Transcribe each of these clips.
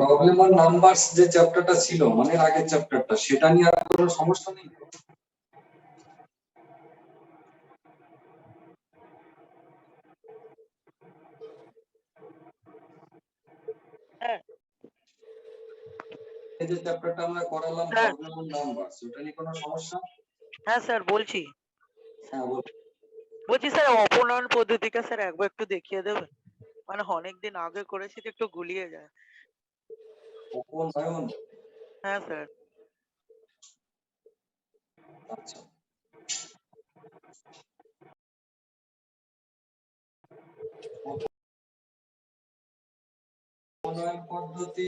Problem on numbers যে চ্যাপ্টারটা ছিল মানে আগের চ্যাপ্টারটা, সেটা নিয়ে আর কোনো সমস্যা নেই? হ্যাঁ এই যে চ্যাপ্টারটা আমরা করালাম প্রবলেম অন নাম্বারস, ওটা নিয়ে কোনো সমস্যা? হ্যাঁ স্যার বলছি হ্যাঁ বল। বলছি স্যার অপনয়ন পদ্ধতিটা স্যার একবার একটু দেখিয়ে দেবেন, মানে অনেকদিন আগে করেছি তো একটু গুলিয়ে যায়। অপনয়ন? হ্যাঁ স্যার। আচ্ছা, অপনয়ন পদ্ধতি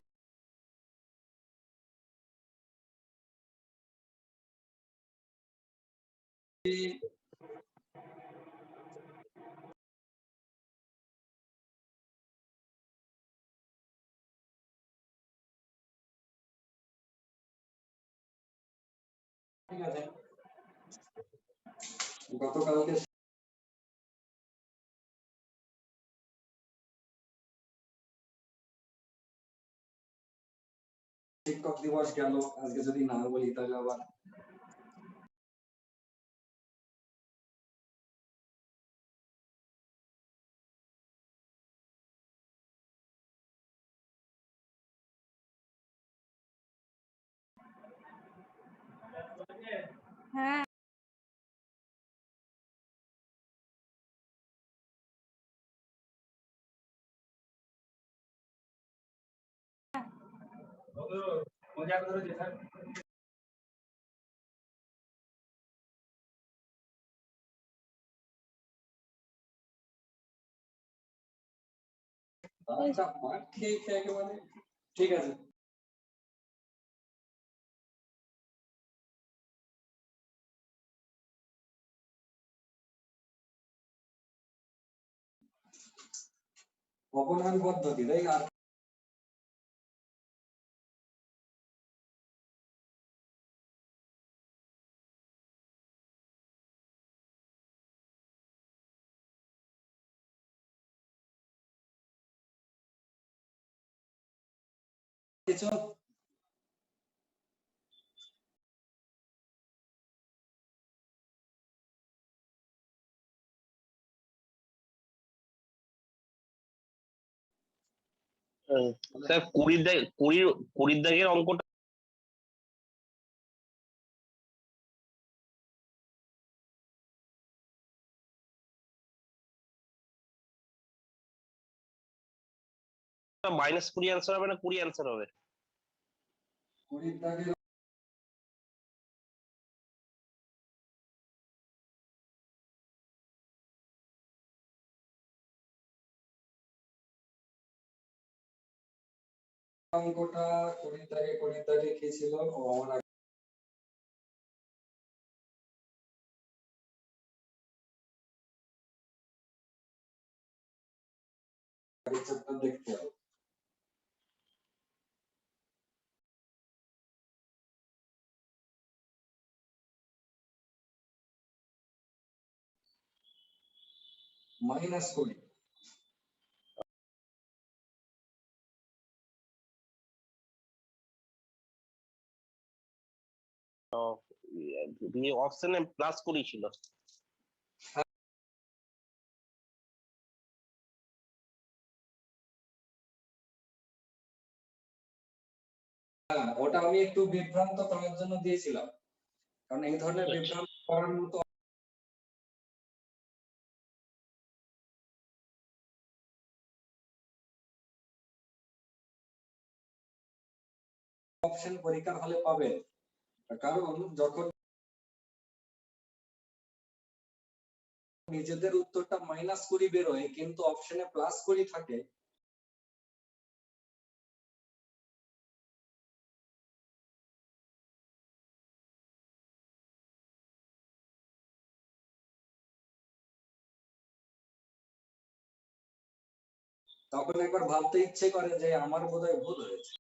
ঠিক আছে, গতকালকে শিক্ষক দিবস গেল, আজকে যদি না বলি তাহলে আবার হ্যাঁ আচ্ছা পাঠ খেয়ে খেয়ে একেবারে ঠিক আছে। অপনয়ন পদ্ধতি তাই আর কিছু স্যার 20 দাগের অঙ্কটা -20 অ্যান্সার হবে না 20 অ্যান্সার হবে? 20 দাগের অঙ্কটা 20 দাগে কি ছিল ও আমার আগের চ্যাপ্টার দেখতে হবে। -20 অপশনে +20 ছিল। হ্যাঁ ওটা আমি একটু বিভ্রান্ত করার জন্য দিয়েছিলাম, কারণ এই ধরনের বিভ্রান্ত করার মতো অপশন পরীক্ষার হলে পাবেন, কারণ যখন নিজেদের উত্তরটা -20 বেরোয় কিন্তু অপশনে +20 থাকে, তখন একবার ভাবতে ইচ্ছে করে যে আমার বোধহয় ভুল হয়েছে।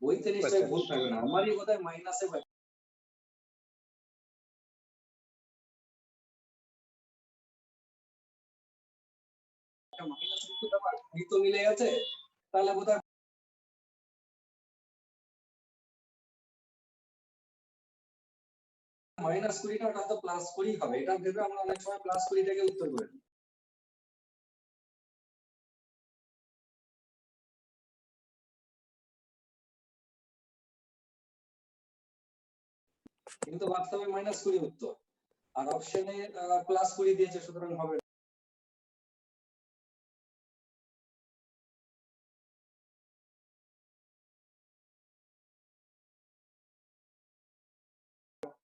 বইতে নিশ্চয়ই ভুল থাকবে না, আমারই বোধহয় মাইনাসে একটা মাইনাস কিন্তু ব্যাপার তো মিলে গেছে, তাহলে বোধহয় -20টা ওটা তো +20 হবে, এটা ভেবে আমরা অনেক সময় +20টাকে উত্তর করে দিই। কিন্তু বাস্তবে -20 উত্তর, আর অপশনে +20 দিয়েছে, সুতরাং হবে না।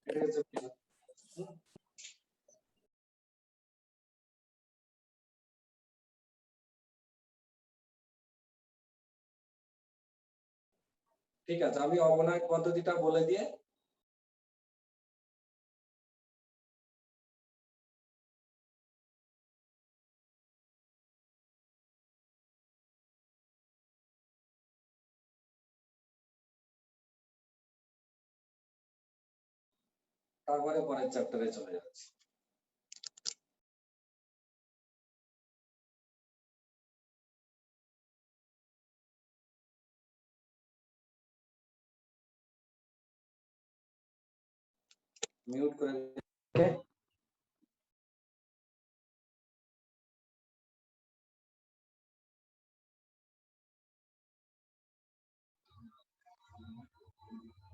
এটা হচ্ছে বিষয়। ঠিক আছে, আমি অবনয়ন পদ্ধতিটা বলে দিয়ে তারপরে পরের চ্যাপ্টারে চলে যাচ্ছি। মিউট করে দিই।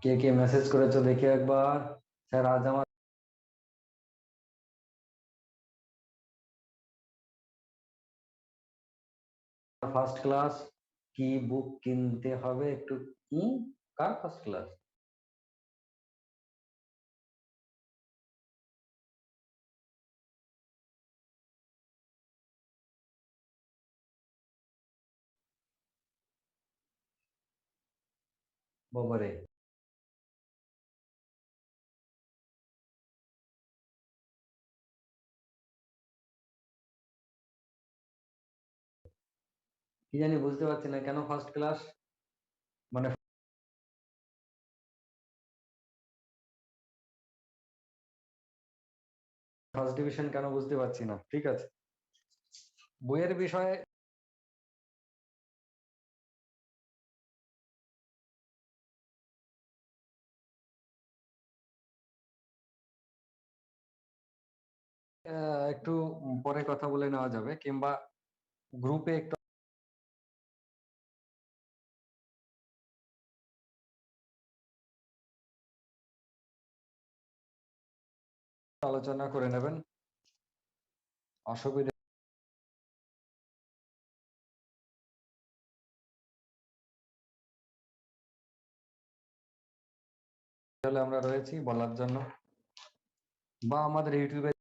কে কে মেসেজ করেছো দেখি একবার। স্যার আজ আমার ফার্স্ট ক্লাস, কি বুক কিনতে হবে একটু। কার ফার্স্ট ক্লাস? বাবারে, কি জানি বুঝতে পারছি না কেন ফার্স্ট ক্লাস, মানে ফার্স্ট ডিভিশন কেন বুঝতে পারছি না। ঠিক আছে, বইয়ের বিষয়ে একটু পরে কথা বলে নেওয়া যাবে, কিংবা গ্রুপে একটু আলোচনা করে নেবেন, অসুবিধা হলে আমরা রয়েছি বলার জন্য, বা আমাদের ইউটিউবে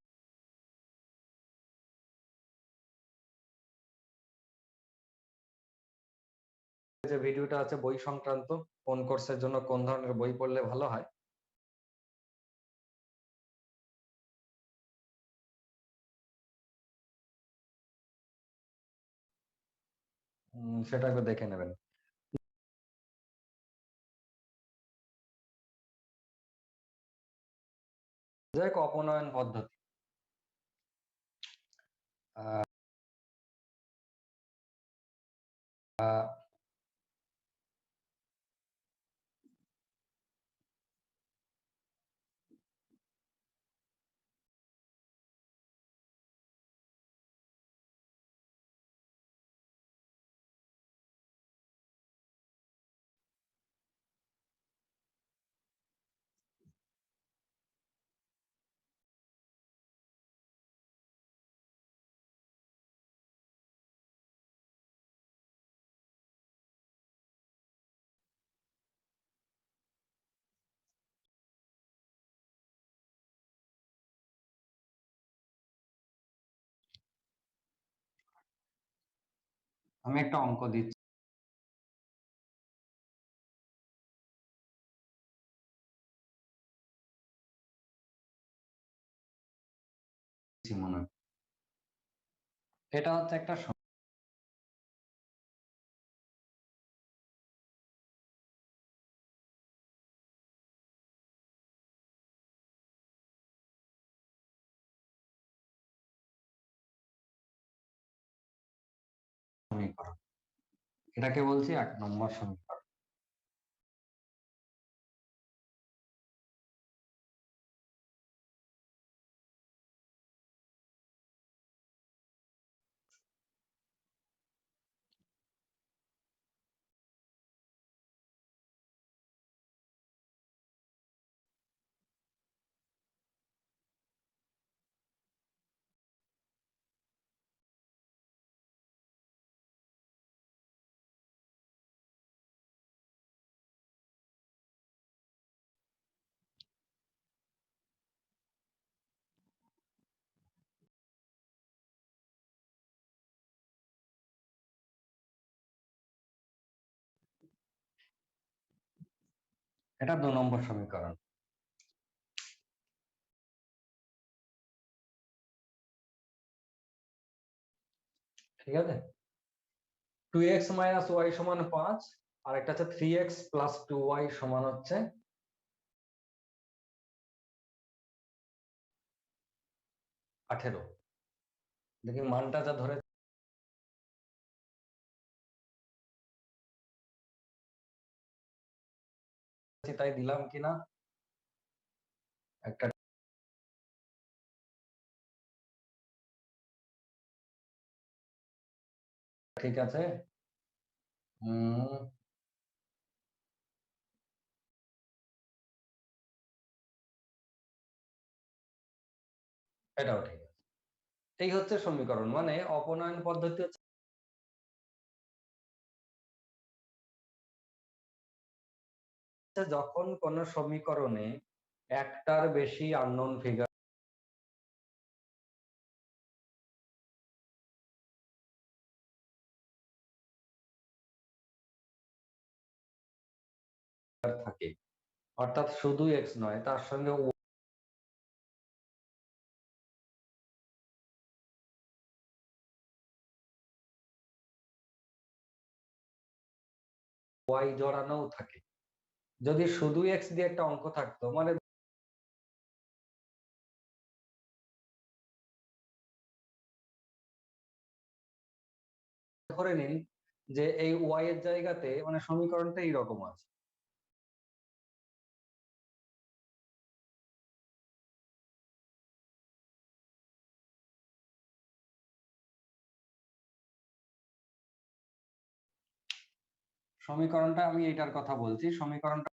যে ভিডিওটা আছে বই সংক্রান্ত, কোন কোর্সের জন্য কোন ধরনের বই পড়লে ভালো হয়, সেটা একটু দেখে নেবেন। যাই হোক, অপনয়ন পদ্ধতি আমি একটা অঙ্ক দিচ্ছি মনে হয়। এটা হচ্ছে একটা এটাকে বলছি 1 নম্বর সমীকরণ। এটা 2 নম্বর সমীকরণ। ঠিক আছে, 2x মাইনাস ওয়াই সমান 5, আর একটা হচ্ছে 3x প্লাস 2y সমান হচ্ছে 18। দেখি মানটা যা ধরে তাই দিলাম কিনা। একটা ঠিক আছে, এটাও ঠিক আছে। এই হচ্ছে সমীকরণ, মানে অপনয়ন পদ্ধতি হচ্ছে যখন কোন সমীকরণে একটার বেশি আননোন ফিগার থাকে, অর্থাৎ শুধু এক্স নয়, তার সঙ্গে ওয়াই জড়ানোও থাকে। যদি শুধু এক্স দিয়ে একটা অঙ্ক থাকতো, মানে ধরে নিন যে এই ওয়াই এর জায়গাতে মানে সমীকরণটা এইরকম আছে, সমীকরণটা আমি এটার কথা বলছি, সমীকরণটা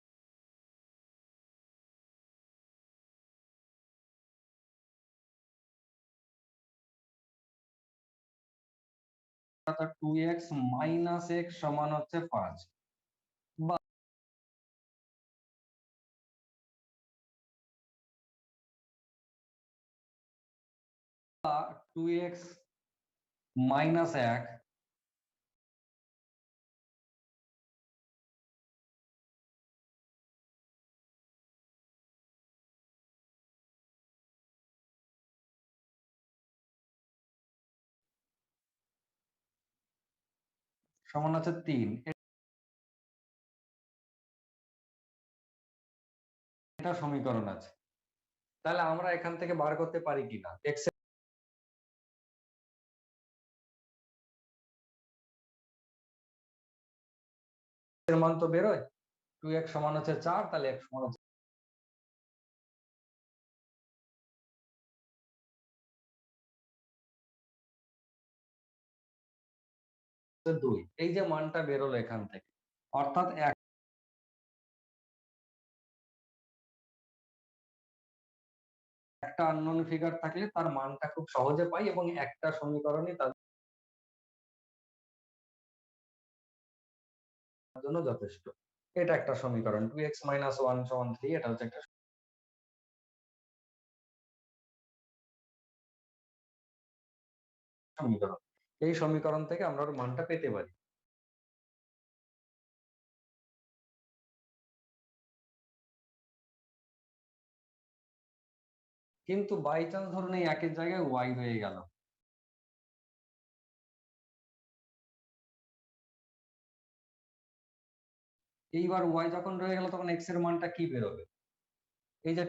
টু এক্স মাইনাস এক্স সমান হচ্ছে 5, বা টু এক্স মাইনাস 1 সমান হচ্ছে 3। এটা সমীকরণ আছে। তাহলে আমরা এখান থেকে বার করতে পারি কিনা এক্স এর মান তো বেরোয়, 2x সমান হচ্ছে 4, তাহলে x সমান হচ্ছে দুই। এই যে মানটা বেরোলো এখান থেকে, অর্থাৎ একটা আননোন ফিগার থাকলে তার মানটা খুব সহজে পাই, এবং একটা সমীকরণই তার জন্য যথেষ্ট। এটা একটা সমীকরণ, 2x মাইনাস 1 সমান 3, এটা হচ্ছে একটা সমীকরণ। এই সমীকরণ থেকে আমরা ওর মানটা পেতে পারি। কিন্তু বাই চান্স ধরুন এই একের জায়গায় ওয়াই হয়ে গেল, এইবার ওয়াই যখন রয়ে গেল তখন এক্স এর মানটা কি বেরোবে? এই যে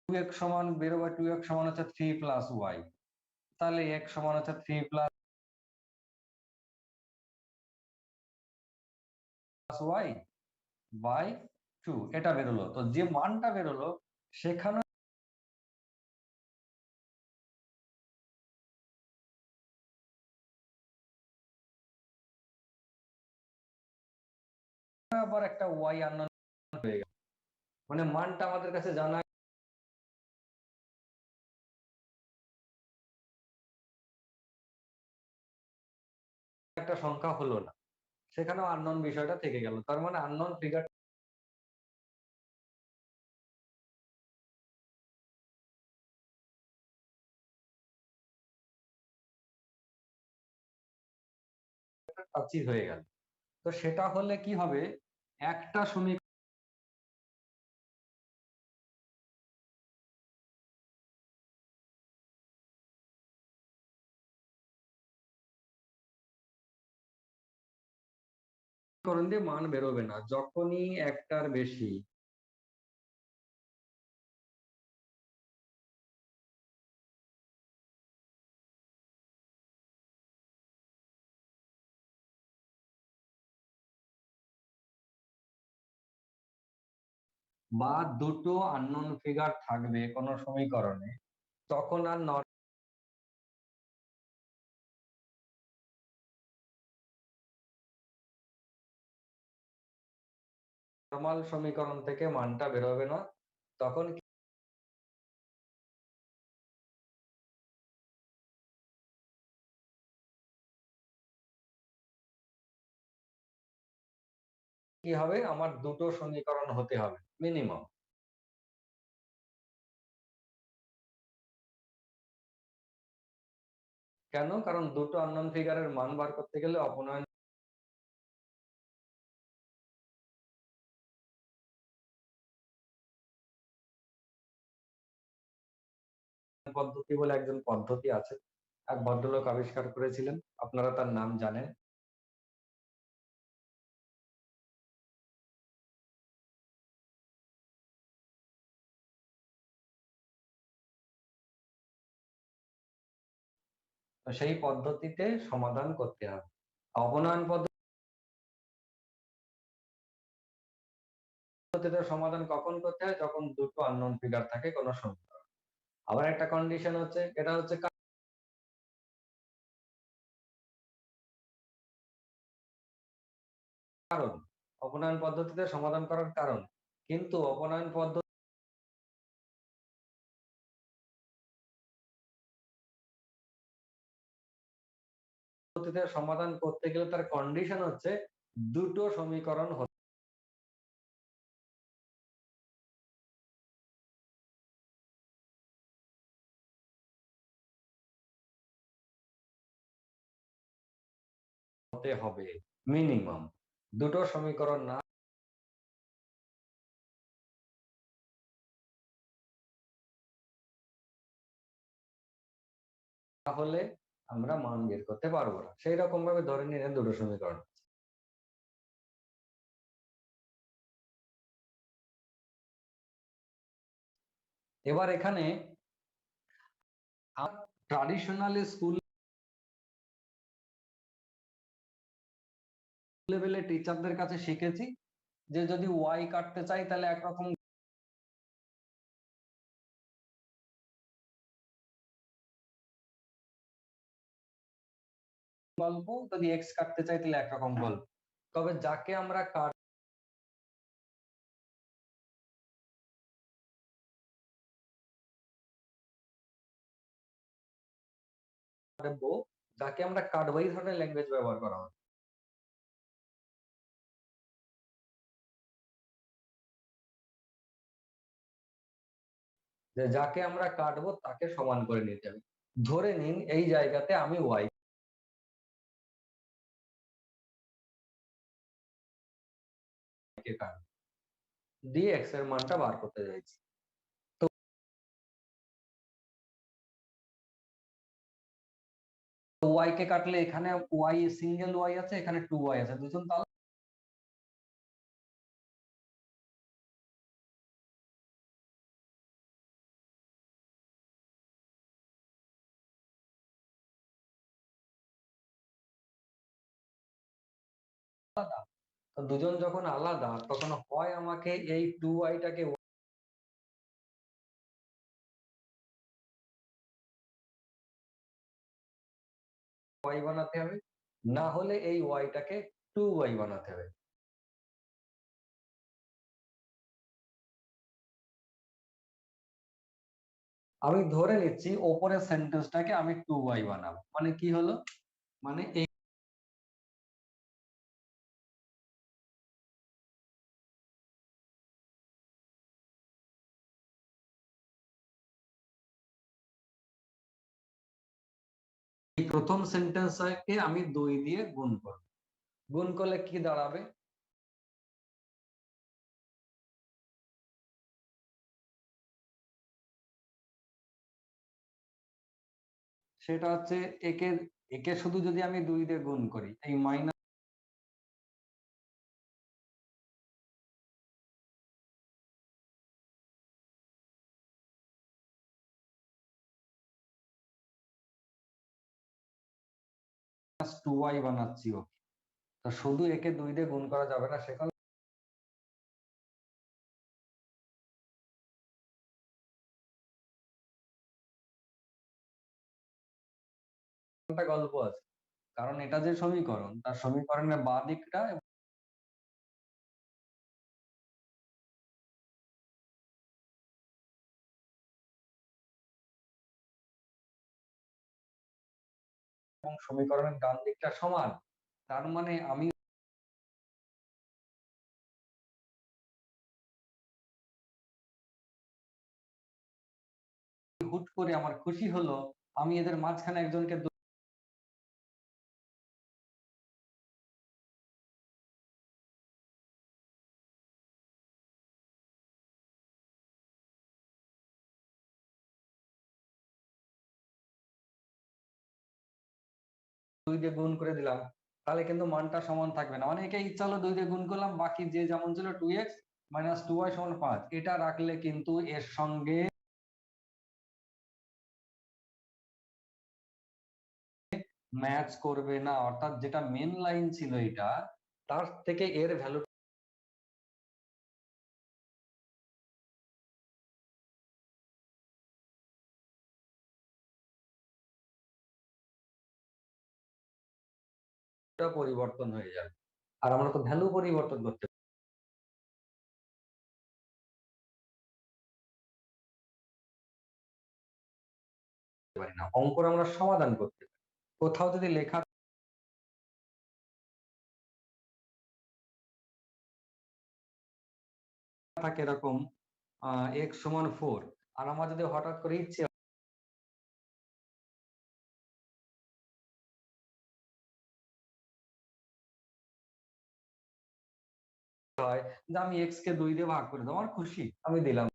2x সমান বেরোবে, 2x সমান হচ্ছে 3 প্লাস ওয়াই, তাহলে x সমান হচ্ছে 3 প্লাস y বাই 2 এটা বেরোলো। তো যে মানটা বেরোলো সেখানে আবার একটা y আননোন হয়ে গেল, মানে মানটা আমাদের কাছে জানা একটা সংখ্যা হলো না, সেখানেও আননোন বিষয়টা থেকে গেল। তার মানে আননোন ফিগার কাছেই হয়ে গেল। তো সেটা হলে কি হবে, একটা সমীকরণ দিয়ে মান বেরোবে না, যখনই একটার বেশি বা দুটো আননোন ফিগার থাকবে কোনো সমীকরণে, তখন আর নরমাল সমীকরণ থেকে মানটা বেরোবে না। তখন কি হবে, আমার দুটো সমীকরণ হতে হবে মিনিমাম। কেন? কারণ দুটো আননোন ফিগারের মান বার করতে গেলে অপনয়ন পদ্ধতি বলে একজন পদ্ধতি আছে, এক ভদ্রলোক আবিষ্কার করেছিলেন, আপনারা তার নাম জানেন। তো সেই পদ্ধতিতে সমাধান করতে হবে। অপনয়ন পদ্ধতিতে সমাধান কখন করতে হয়, যখন দুটো আননোন ফিগার থাকে কোনো সমীকরণ। আবার একটা কন্ডিশন হচ্ছে, এটা হচ্ছে কারণ, অপনয়ন পদ্ধতিতে সমাধান করার কারণ। কিন্তু অপনয়ন পদ্ধতিতে সমাধান করতে গেলে তার কন্ডিশন হচ্ছে দুটো সমীকরণ হতে হবে মিনিমাম। দুটো সমীকরণ না হলে আমরা মান বের করতে পারবো না। সেই রকম ভাবে ধরে নিলেন দুটো সমীকরণ। এবার এখানে ট্রাডিশনালি স্কুল লেভেলে টিচারদের কাছে শিখেছি যে যদি ওয়াই কাটতে চাই তাহলে একরকম গল্প, যদি এক্স কাটতে চাই তাহলে একরকম গল্প। তবে যাকে আমরা কাটবো, যাকে আমরা কাটবো, এই ধরনের ল্যাঙ্গুয়েজ ব্যবহার করা হয়। যে যাকে আমরা কাটবো তাকে সমান করে নিতে হবে। ধরে নিন এই জায়গাতে আমি ওয়াই কে কাটবো, দিয়ে এক্স এর মানটা বার করতে চাইছি। ওয়াই কে কাটলে এখানে ওয়াই সিঙ্গেল ওয়াই আছে, এখানে 2y আছে, দুজন তাহলে তো দুজন যখন আলাদা তখন হয় আমাকে এই 2y-টাকে y বানাতে হবে, না হলে এই y-টাকে 2y বানাতে হবে। আমি ধরে নিচ্ছি ওপরের সেন্টেন্সটাকে আমি 2y বানাবো, মানে কি হলো, মানে এই প্রথম সেন্টেন্সটাকে আমি 2 দিয়ে গুণ করব, গুণ করলে কি দাঁড়াবে, সেটা হচ্ছে একে একে শুধু যদি আমি 2 দিয়ে গুণ করি, এই মাইনাস টু ওয়াই বানাচ্ছি ওকে, তো শুধু একে 2 দিয়ে গুণ করা যাবে না, সেখানে একটা গল্প আছে, কারণ এটা যে সমীকরণ, তার সমীকরণের বাঁ দিকটা এবং সমীকরণের ডান দিকটা সমান, তার মানে আমি হুট করে আমার খুশি হলো আমি এদের মাঝখানে একজনকে দুই দিয়ে গুণ করে দিলাম, তাহলে কিন্তু মানটা সমান থাকবে না, মানে একে ইচ্ছা হলো 2 দিয়ে গুণ করলাম, বাকি যে যেমন ছিল 2x - 2y = 5, এটা রাখলে কিন্তু এর সঙ্গে ম্যাচ করবে না, অর্থাৎ যেটা মেন লাইন ছিল এটা, তার থেকে এর ভ্যালু পরিবর্তন হয়ে যাবে, আর আমরা তো ভ্যালু পরিবর্তন করতে পারি না, অঙ্কর আমরা সমাধান করতে পারি। কোথাও যদি লেখা থাকে এরকম x = 4, আর আমার যদি হঠাৎ করে ইচ্ছে হয় যে আমি x কে 2 দিয়ে ভাগ করে দেবো, আমার খুশি, আমি দিলাম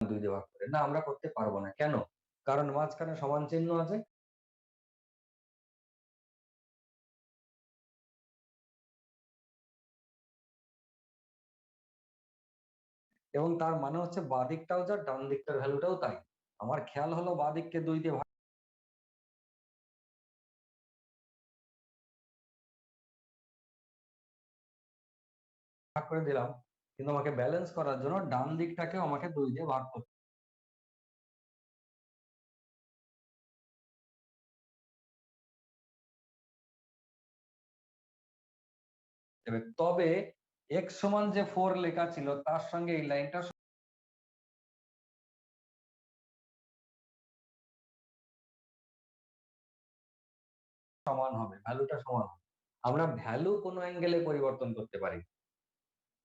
2 দিয়ে ভাগ করে, না আমরা করতে পারবো না, কেন, কারণ মাঝখানে সমান চিহ্ন আছে, এবং তার মানে হচ্ছে বাঁ দিকটাও যা ডান দিকটার ভ্যালুটাও তাই, আমার খেয়াল হলো বাঁ দিককে 2 দিয়ে ভাগ করে দিলাম, কিন্তু আমাকে ব্যালেন্স করার জন্য ডান দিকটাকেও আমাকে 2 দিয়ে ভাগ করতে হবে, তবে x সমান যে 4 লেখা ছিল তার সঙ্গে এই লাইনটা সমান হবে, ভ্যালুটা সমান হবে। আমরা ভ্যালু কোনো অ্যাঙ্গেলে পরিবর্তন করতে পারি,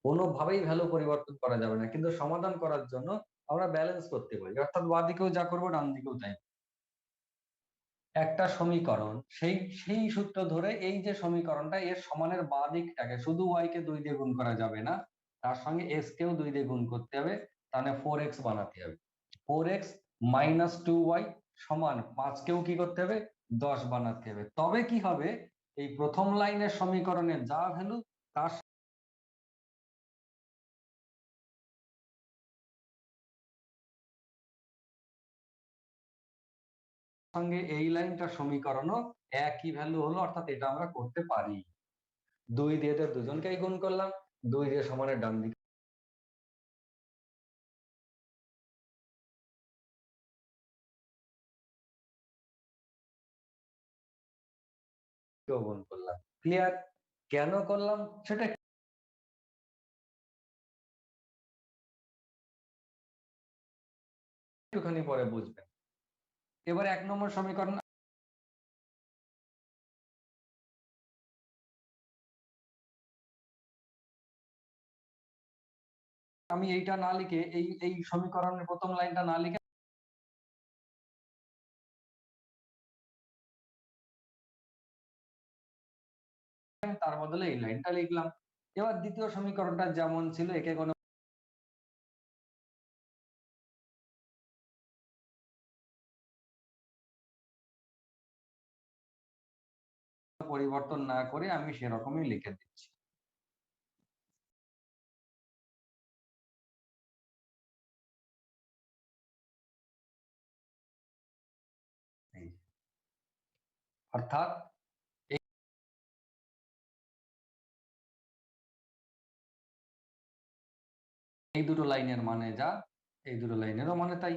কোনোভাবেই ভ্যালু পরিবর্তন করা যাবে না, কিন্তু সমাধান করার জন্য আমরা ব্যালেন্স করতে পারি, অর্থাৎ বাঁ দিকেও যা করবো ডান দিকেও তাই। একটা সমীকরণ, সেই সেই সূত্র ধরে এই যে সমীকরণটা, এর সমানের বাঁ দিকটাকে শুধু y কে 2 দিয়ে গুণ করা যাবে না, তার সঙ্গে x কেও 2 দিয়ে গুণ করতে হবে, তাহলে 4x বানাতে হবে, 4x - 2y = 5 কেও কি করতে হবে, 10 বানাতে হবে, তবে কি হবে, এই প্রথম লাইনের সমীকরণের যা ভ্যালু তার সঙ্গে এই লাইনটা সমীকরণও একই ভ্যালু হলো, অর্থাৎ এটা আমরা করতে পারি। 2 দিয়ে তো দুজনকেই গুণ করলাম, 2 দিয়ে সমানের ডান দিকে গুণ করলাম। ক্লিয়ার? কেন করলাম সেটা একটুখানি পরে বুঝবেন। এবার 1 নম্বর সমীকরণ আমি এইটা না লিখে এই সমীকরণের প্রথম লাইনটা না লিখে তার বদলে এই লাইনটা লিখলাম। এবার দ্বিতীয় সমীকরণটা যেমন ছিল একে কোনো পরিবর্তন না করে আমি সেরকমই লিখে দিচ্ছি। অর্থাৎ এই দুটো লাইনের মানে যা, এই দুটো লাইনেরও মানে তাই।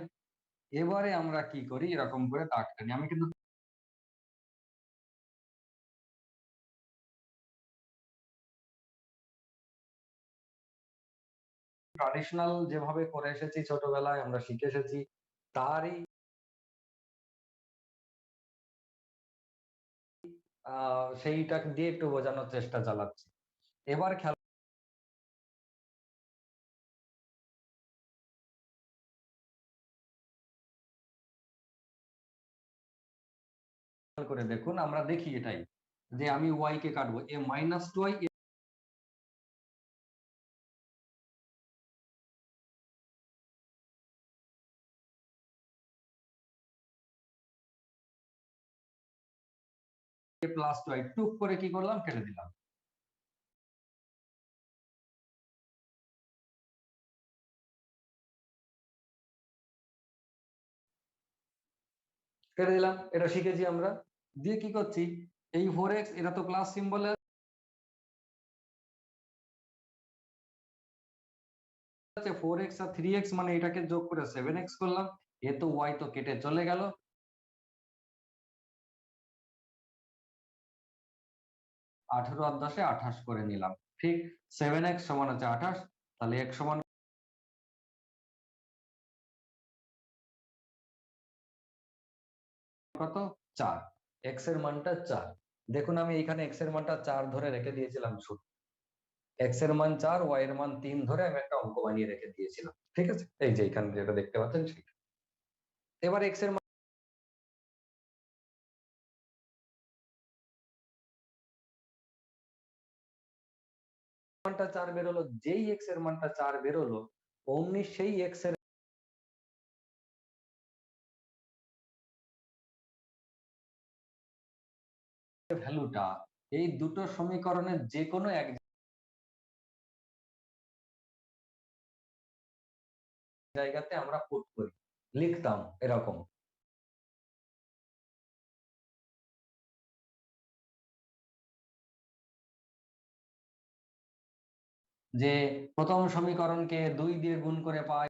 এবারে আমরা কি করি, এরকম করে দাগ টানি। আমি কিন্তু ট্রাডিশনাল যেভাবে করে এসেছি, ছোটবেলায় আমরা শিখে এসেছি, তারই সেইটা দিয়ে একটু বোঝানোর চেষ্টা চালাচ্ছি। এবার খেয়াল করে দেখুন, আমরা দেখি এটাই যে আমি ওয়াই কে কাটবো, এ minus two Y A plus two Y, টুক করে কি করলাম, কেটে দিলাম। কেটে দিলাম, এটা শিখেছি আমরা। দিয়ে কি করছি, এই 4x এটা তো প্লাস সিম্বল আছে, 4x আর 3x মানে এটাকে যোগ করে 7x করলাম। এ তো y তো কেটে চলে গেল, 18 আর 10 28 করে নিলাম। ঠিক 7x সমান হচ্ছে 28, তাহলে x সমান কত, 4। x এর মানটা 4। দেখুন আমি এখানে x এর মানটা 4 ধরে রেখে দিয়েছিলাম শুরু, x এর মান 4, y এর মান 3 ধরে আমি একটা অঙ্ক বানিয়ে রেখে দিয়েছিলাম। ঠিক আছে, এই যে এখানে যেটা দেখতে পাচ্ছেন সেটা। এবার x এর মানটা 4 বেরোলো, যেই x এর মানটা 4 বেরোলো অমনি সেই x এর ভ্যালুটা এই দুটো সমীকরণের যে কোনো এক জায়গাতে আমরা পুট করি, লিখতাম এরকম যে প্রথম সমীকরণকে 2 দিয়ে গুণ করে পাই,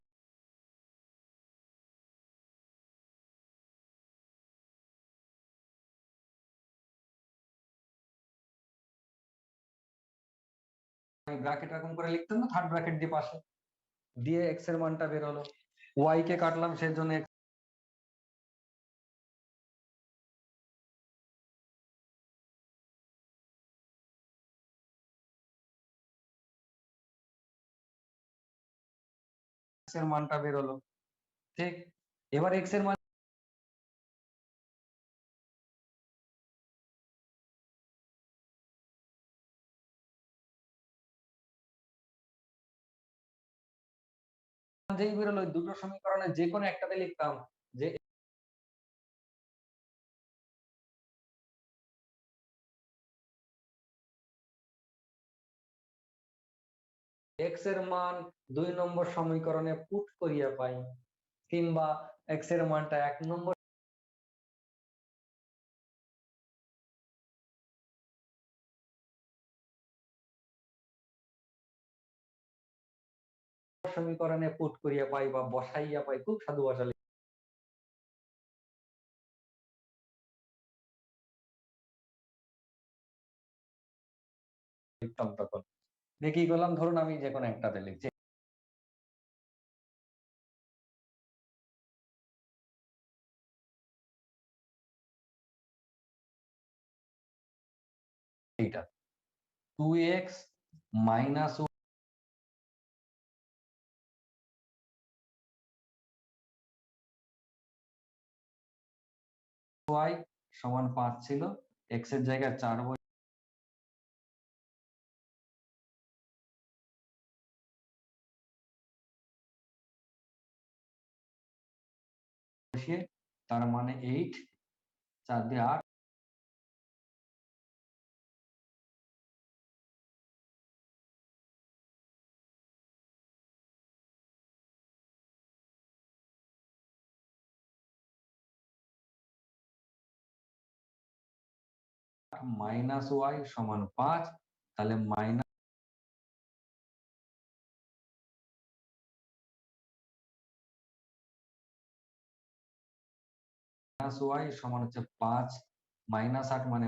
আমি ব্র্যাকেট এরকম করে লিখতাম না, থার্ড ব্র্যাকেট দিয়ে পাশে দিয়ে x এর মানটা বের হলো, y কে কাটলাম সেজন্য x এর মানটা বের হলো। ঠিক, এবার x এর মান যেই বেরোলো দুটো সমীকরণে যে কোনো একটাতে লিখতাম যে x এর মান 2 নম্বর সমীকরণে পুট করিয়া পাই, কিংবা x এর মানটা 1 নম্বর সমীকরণে পুট করিয়া পাই বা বসাইয়া পাই, খুব সাধু ভাষা লিখতাম তখন। দিয়ে কি করলাম, ধরুন আমি যে কোনো একটাতে লিখছি, এইটা 2x মাইনাস y সমান 5 ছিল, x এর জায়গায় 4 বসিয়ে, তার মানে 8, 4 দিয়ে 8, মাইনাস ওয়াই সমান 5, তাহলে মাইনাস ওয়াই সমান হচ্ছে 5 মাইনাস 8 মানে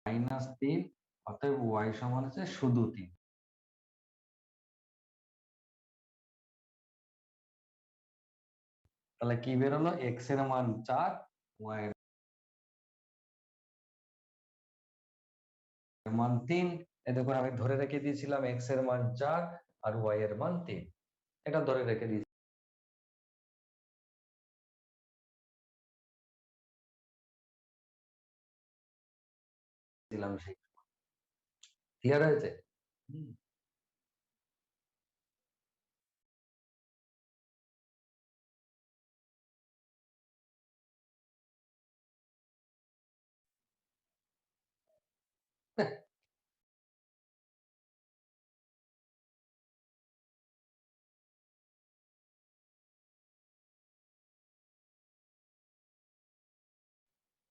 -3, অতএব ওয়াই সমান হচ্ছে শুধু 3। তাহলে কি বেরোলো, এক্স এর মান 4, ওয়াই এর মান 3। এই দেখুন আমি ধরে রেখে দিয়েছিলাম এক্স এর মান 4 আর ওয়াই এর মান 3, এটা ধরে রেখে দিয়েছিলাম, সেই ক্লিয়ার হয়েছে?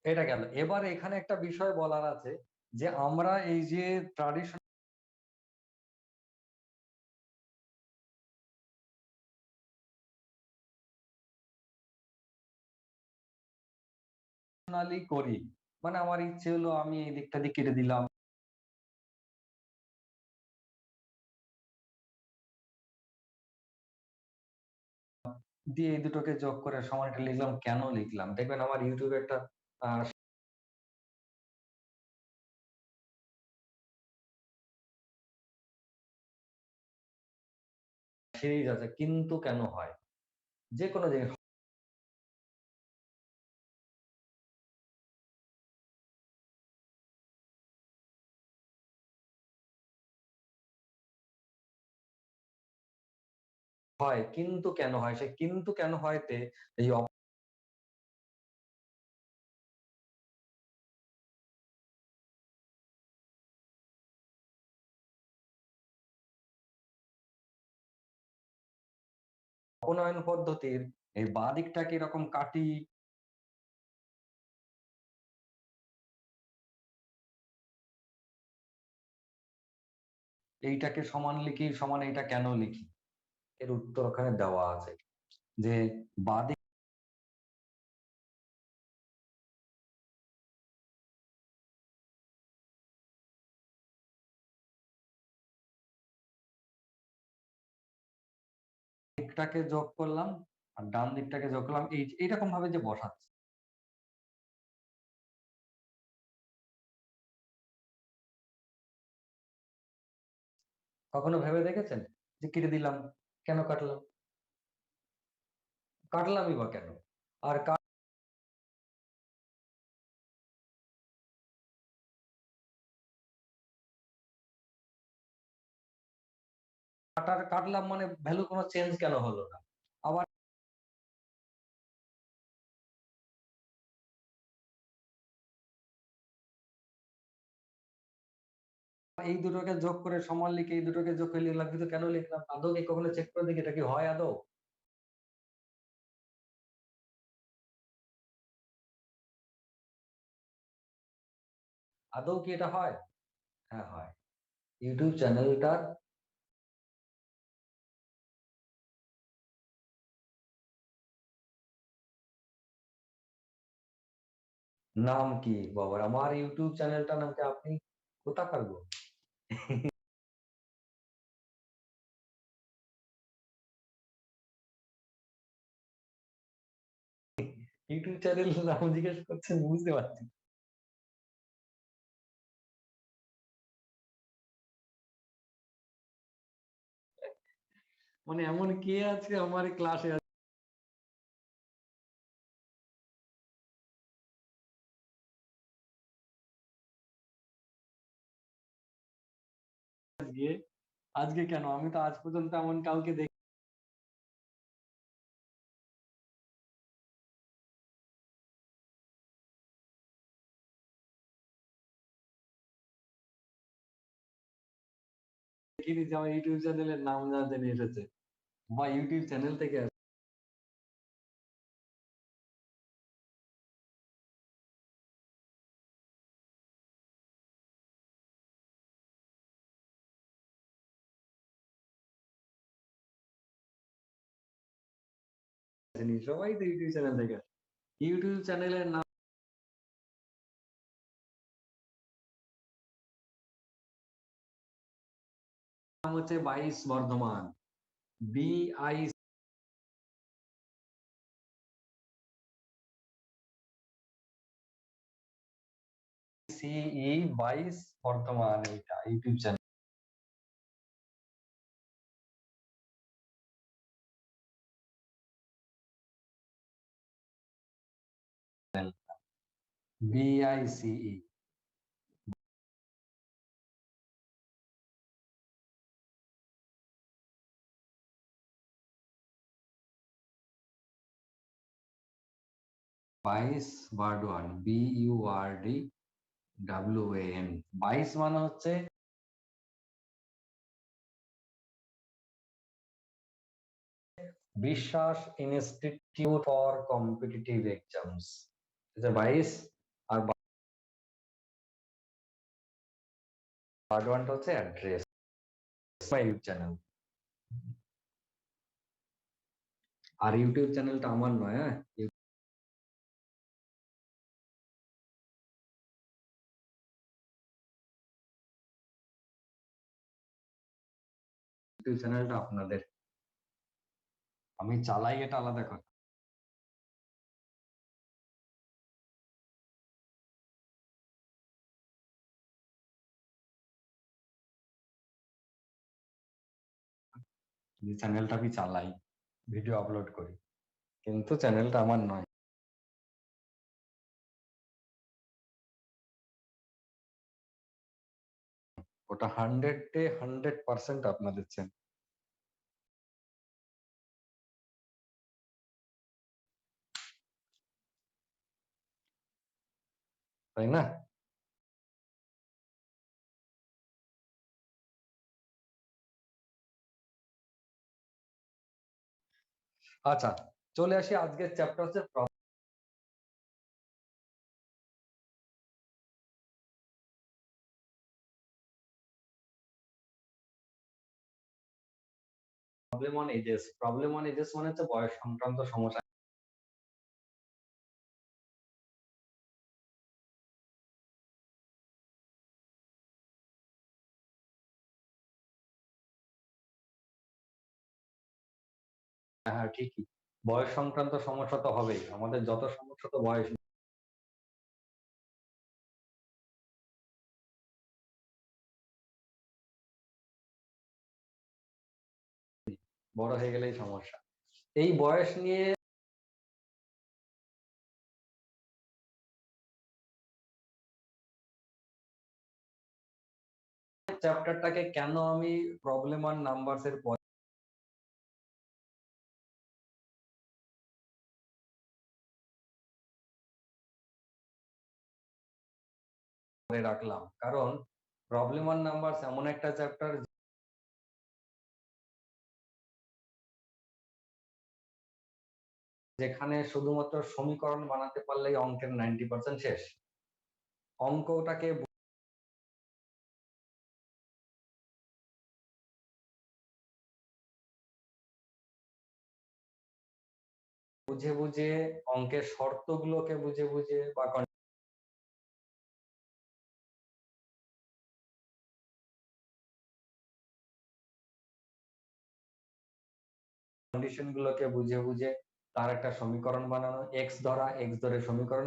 এটা গেল। এবার এখানে একটা বিষয় বলার আছে, যে আমরা এই যে ট্রাডিশনালি করি, মানে আমার ইচ্ছে হলো আমি এই দিকটা দিয়ে কেটে দিলাম, দিয়ে এই দুটোকে যোগ করে সমান একটা লিখলাম। কেন লিখলাম, দেখবেন আমার ইউটিউবে একটা সিরিজ আছে, কিন্তু কেন হয়, যে কোনো জিনিস হয়, কিন্তু কেন হয়, সে কিন্তু কেন হয়তে এই অপনয়ন পদ্ধতির এই বাঁ দিকটাকে এরকম কাটি, এইটাকে সমান লিখি, সমান এইটা কেন লিখি, এর উত্তর ওখানে দেওয়া আছে। যে বাঁ দিকটাকে যোগ করলাম আর ডান দিকটাকে যোগ করলাম, এইরকম ভাবে যে বসাচ্ছে, কখনো ভেবে দেখেছেন যে কেটে দিলাম, কেন কাটলাম, কাটলামই বা কেন? আর কাটলাম মানে ভ্যালু কোনো চেঞ্জ কেন হলো না? আবার এই দুটোকে যোগ করে সমান লিখে এই দুটোকে যোগ করে লিখলাম, কিন্তু কেন লিখলাম, আদৌ কি কখনো চেক করে দেখি এটা কি হয় আদৌ? আদৌ কি এটা হয়? হ্যাঁ হয়। ইউটিউব চ্যানেলটার নাম কি বাবা? আমার ইউটিউব চ্যানেলটার নাম কি? আপনি কোথাকার গো? ইউটিউব চ্যানেল নাম জিজ্ঞেস করছেন, বুঝতে পারছি। মানে এমন কে আছে আমার ক্লাসে আজকে? আজকে কেন? আমি তো আজ পর্যন্ত এমন কাউকে দেখি দেখিনি যে আমার ইউটিউব চ্যানেলের নাম না জেনে এসেছে বা ইউটিউব চ্যানেল থেকে আসেনি, সবাই তো ইউটিউব চ্যানেল থেকে আসে। ইউটিউব চ্যানেলের নাম হচ্ছে 22 বর্ধমান, BICE 22 বর্ধমান, এইটা YouTube channel. BICE 22 Burdwan, BURDWAN। 22 মানে হচ্ছে Biswas institute for competitive exams. 22 আর বার্ডওয়ানটা হচ্ছে অ্যাড্রেস, মাই ইউটিউব চ্যানেল। আর ইউটিউব চ্যানেলটা আমার নয়, হ্যাঁ, ইউটিউব চ্যানেলটা আপনাদের। আমি চালাই এটা আলাদা কথা। যে চ্যানেলটা আমি চালাই, ভিডিও আপলোড করি, কিন্তু চ্যানেলটা আমার নয়। ওটা 100% আপনাদের চ্যানেল, তাই না? আচ্ছা, চলে আসি আজকের চ্যাপ্টার হচ্ছে problem on ages. Problem on ages মানে হচ্ছে বয়স সংক্রান্ত সমস্যা। হ্যাঁ ঠিকই, বয়স সংক্রান্ত সমস্যা তো হবেই, আমাদের যত সমস্যা তো বয়স বড় হয়ে গেলেই সমস্যা। এই বয়স নিয়ে চ্যাপ্টারটাকে কেন আমি প্রবলেম অন নাম্বারস এর পরে রাখলাম, কারণ প্রবলেম অন নাম্বারস এমন একটা চ্যাপ্টার যেখানে শুধুমাত্র সমীকরণ বানাতে পারলেই অঙ্কের 90% শেষ। অঙ্কটাকে বুঝে বুঝে, অঙ্কের শর্তগুলোকে বুঝে বুঝে বা কন্ডিশন গুলোকে বুঝে বুঝে তার একটা সমীকরণ বানানো, এক্স ধরে সমীকরণ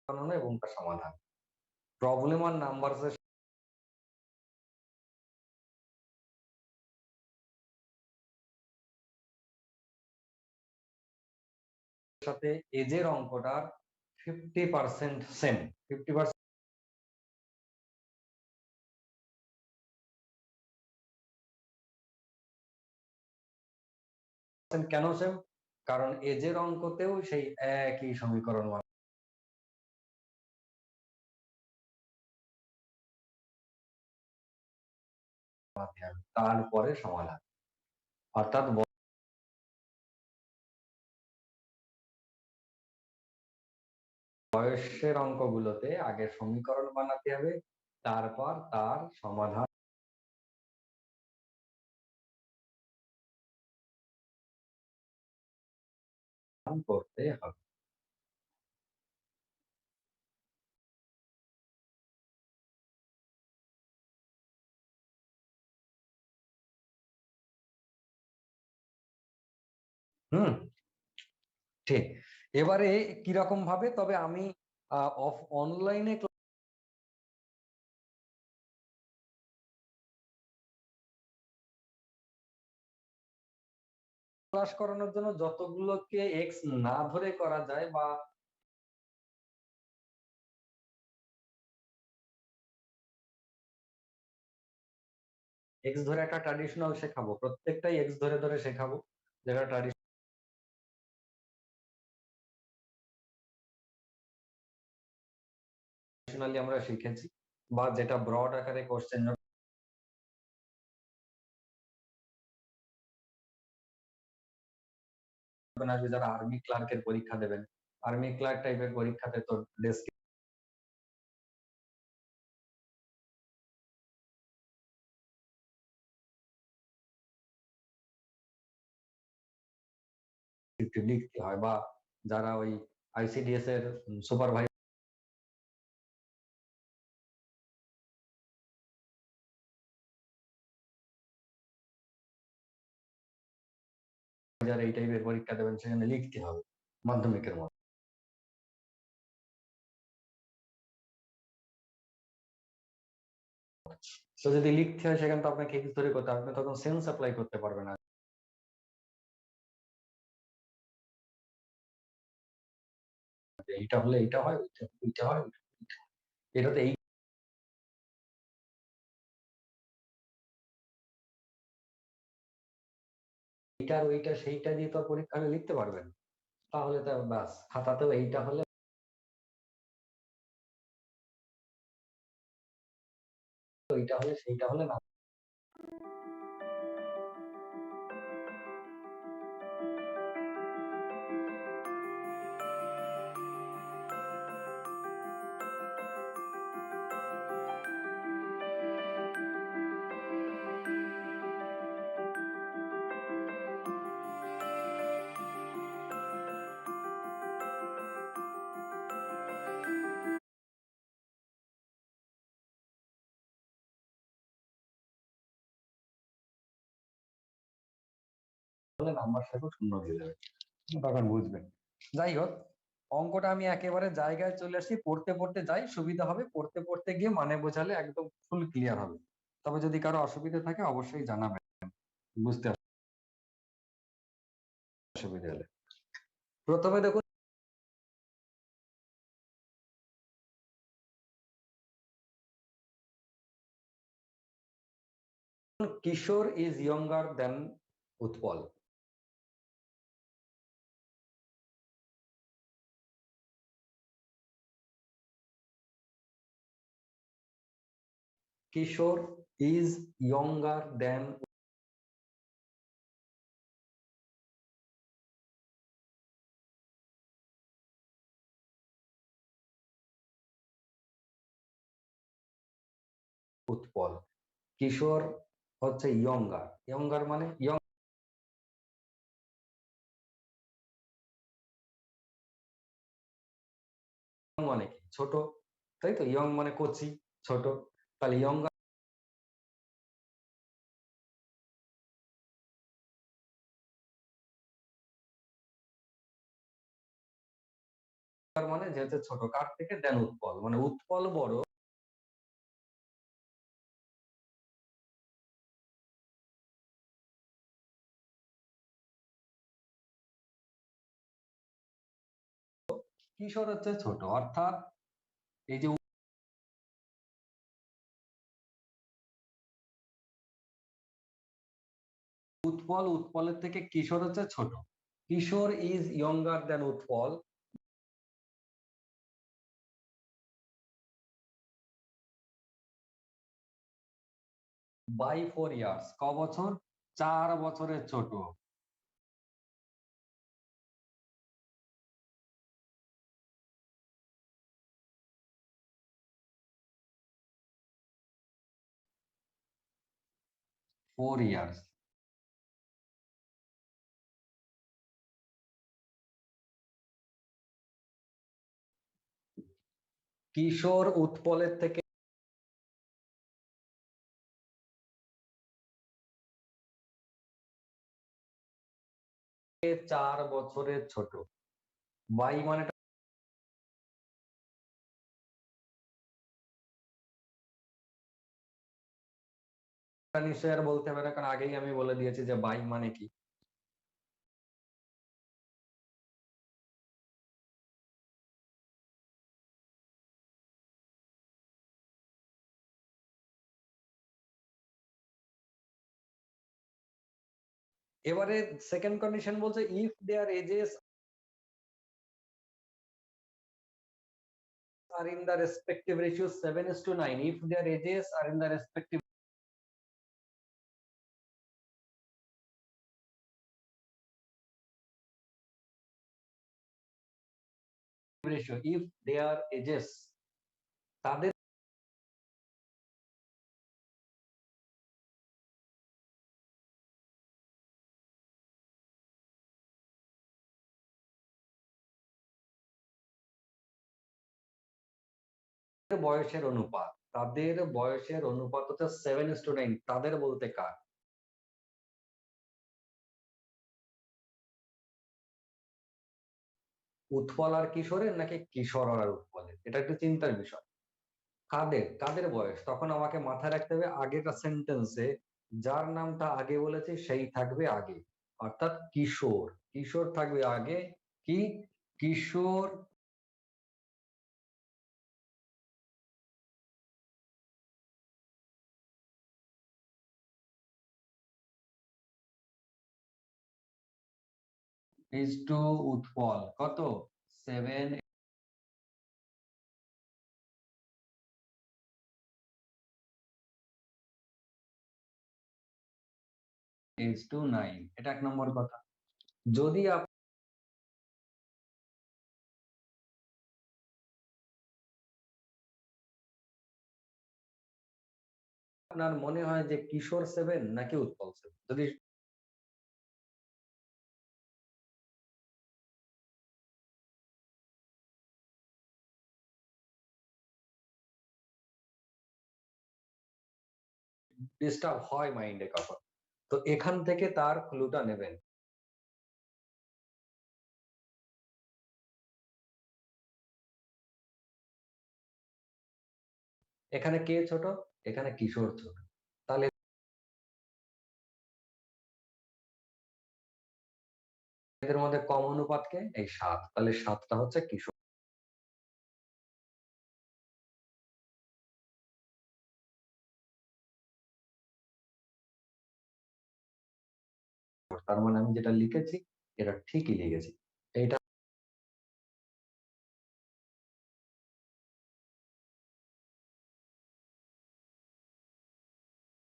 বানানো এবং তার সমাধান। প্রবলেম আর নাম্বারস সাথে এজের অঙ্কটার 50% সেম। 50% কেন সেম? কারণ এজের অঙ্কতেও সেই একই সমীকরণ বানাতে হবে, তারপরে সমাধান। অর্থাৎ বয়সের অঙ্কগুলোতে আগে সমীকরণ বানাতে হবে, তারপর তার সমাধান করতে হবে। হুম, ঠিক। এবারে কিরকম ভাবে, তবে আমি অনলাইনে ক্লাস করানোর জন্য যতগুলোকে এক্স না ধরে করা যায় বা এক্স ধরে একটা ট্র্যাডিশনাল শেখাবো, প্রত্যেকটাই এক্স ধরে ধরে শেখাবো, যেটা ট্র্যাডিশনালি আমরা শিখেছি, বা যেটা ব্রড আকারে কোশ্চেন আসবে, যারা আর্মি ক্লার্কের পরীক্ষা দেবেন, আর্মি ক্লার্ক টাইপের পরীক্ষাতে তো ডেসক্রিপটিভ লিখতে হয়, বা যারা ওই আইসিডিএস এর সুপারভাইজার এই টাইপের পরীক্ষা দেবেন, সেখানে লিখতে হবে মাধ্যমিকের মতো। তো যদি লিখতে হয় সেখানে তো আপনাকে এক্স ধরে করতে হবে, আপনি তখন সেন্স অ্যাপ্লাই করতে পারবেন না। এইটা হলে এইটা হয়, ওইটা হয়, এটা তো এইটা আর ওইটা সেইটা দিয়ে তো পরীক্ষা হলে লিখতে পারবেন, তাহলে তো বাস খাতাতেও এইটা হলে ওইটা হলে সেইটা হলে না। নাম্বার সাথে শূন্য দিয়ে দেবে, তখন বুঝবেন। যাই হোক, অঙ্কটা আমি একেবারে জায়গায় চলে আসি, পড়তে পড়তে যাই, সুবিধা হবে, পড়তে পড়তে গিয়ে মানে বোঝালে একদম ফুল ক্লিয়ার হবে। তবে যদি কারো অসুবিধা থাকে অবশ্যই জানাবেন, বুঝতে অসুবিধা হলে। প্রথমে দেখুন, Kishore is younger than Utpal. Kishore is younger than Utpal. Kishore হচ্ছে ইয়ঙ্গার, ইয়ঙ্গার মানে ইয়ং মানে কি ছোট, তাই তো, ইয়ং মানে কচি, ছোট, তাহলে ইয়ঙ্গার মানে যেহেতু ছোট, কার থেকে, দেন উৎপল, মানে উৎপল বড় কিশোর হচ্ছে ছোট, অর্থাৎ এই যে উৎপল, উৎপলের থেকে কিশোর হচ্ছে ছোট, Kishore is younger than Utpal by 4 years, ক বছর, 4 বছরের ছোট। ফোর ইয়ার্স, কিশোর উৎপলের থেকে 4 বছরের ছোট, বাই মানে নিশ্চয়ই আর বলতে হবে না, কারণ আগেই আমি বলে দিয়েছি যে বাই মানে কি। এবারে সেকেন্ড কন্ডিশন বলছে if their ages are in the respective ratio 7:9, if their ages are in the respective ratio, if their ages, তাদের বয়সের অনুপাত, তাদের বয়সের অনুপাত হচ্ছে 7:9, তাদের বলতে কার, উৎপল আর কিশোরের নাকি কিশোর আর উৎপলের, এটা একটু চিন্তার বিষয়। কাদের, কাদের বয়স, তখন আমাকে মাথায় রাখতে হবে আগেকার সেন্টেন্সে যার নামটা আগে বলেছি সেই থাকবে আগে, অর্থাৎ কিশোর, কিশোর থাকবে আগে, কি, কিশোর ইজ টু উৎপল কত, 7 ইজ টু 9, এটা 1 নম্বর কথা। যদি আপনার মনে হয় যে কিশোর 7 নাকি উৎপল 7, যদি ডিস্টার্ব হয় মাইন্ডে কখন, তো এখান থেকে তার ক্লুটা নেবেন। এখানে কে ছোট, এখানে কিশোর ছোট, তাহলে এদের মধ্যে কম অনুপাতকে এই 7, তাহলে 7টা হচ্ছে কিশোর, তার মানে আমি যেটা লিখেছি এটা ঠিকই লিখেছি, এইটা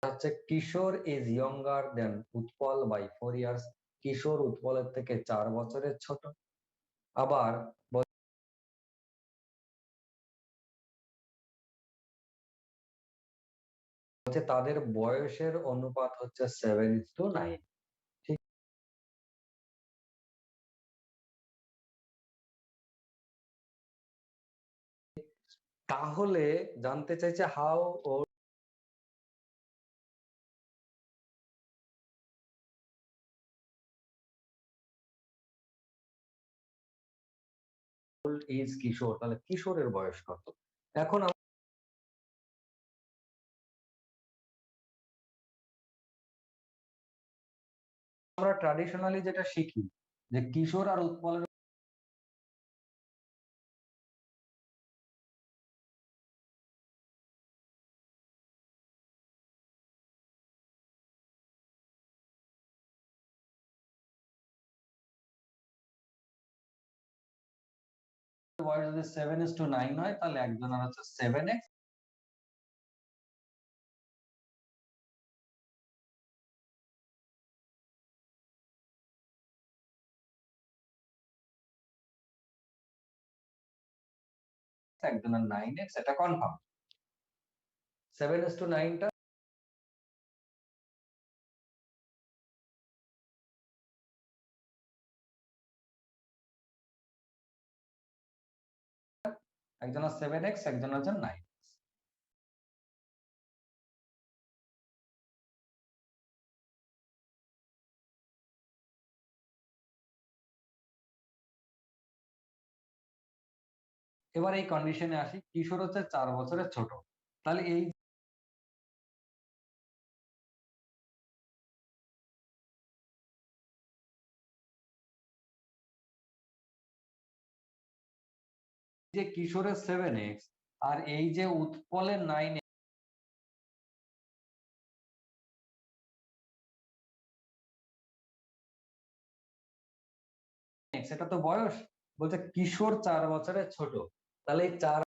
হচ্ছে Kishore is younger than Utpal by 4 years, Kishore উৎপলের থেকে 4 বছরের ছোট। আবার হচ্ছে তাদের বয়সের অনুপাত হচ্ছে 7:9। ঠিক, তাহলে জানতে চাইছে হাউ ওল্ড ইজ কিশোর, তাহলে কিশোরের বয়স কত? এখন আমরা ট্র্যাডিশনালি যেটা শিখি যে কিশোর আর উৎপলের বয়স যদি 7:9 হয়, তাহলে একজনের হচ্ছে 7x, একজনের 9x, এটা কনফার্ম। 7:9টা একজনের 7x, একজনের হচ্ছে 9। এবার এই কন্ডিশনে আসি, কিশোর হচ্ছে 4 বছরের ছোট, তাহলে এই যে কিশোরের 7x আর এই যে উৎপলের 9x, এটা তো বয়স, বলছে কিশোর 4 বছরের ছোট, তাহলে এই 4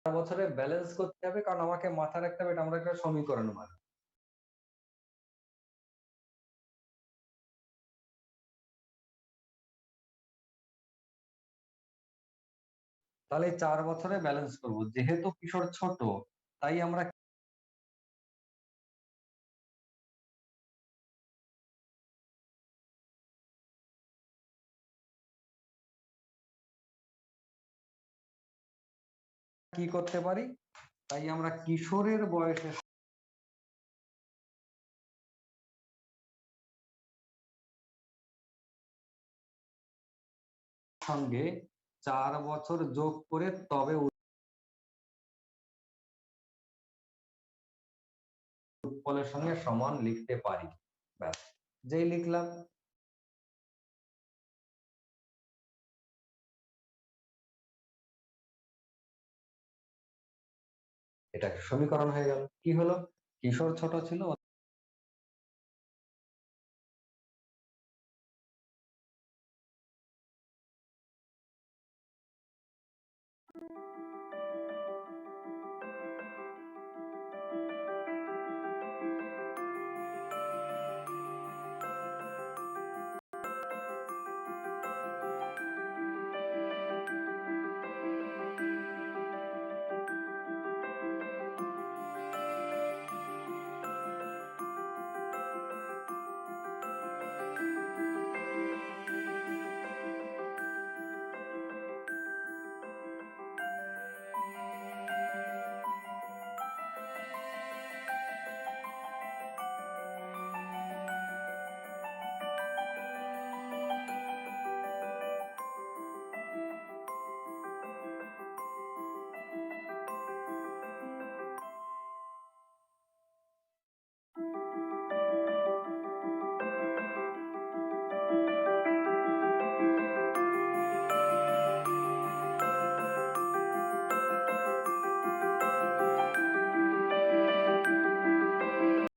বছরে ব্যালেন্স করতে হবে, কারণ আমাকে মাথায় রাখতে হবে এটা আমরা একটা সমীকরণ মানে। তাহলে 4 বছরে ব্যালেন্স করব, যেহেতু কিশোর ছোট তাই আমরা কি করতে পারি, তাই আমরা কিশোরের বয়সের সঙ্গে 4 বছর যোগ করে তবে উৎপলের সঙ্গে সমান লিখতে পারি। ব্যাস, যেই লিখলাম এটা সমীকরণ হয়ে গেল। কি হলো, কিশোর ছোট ছিল,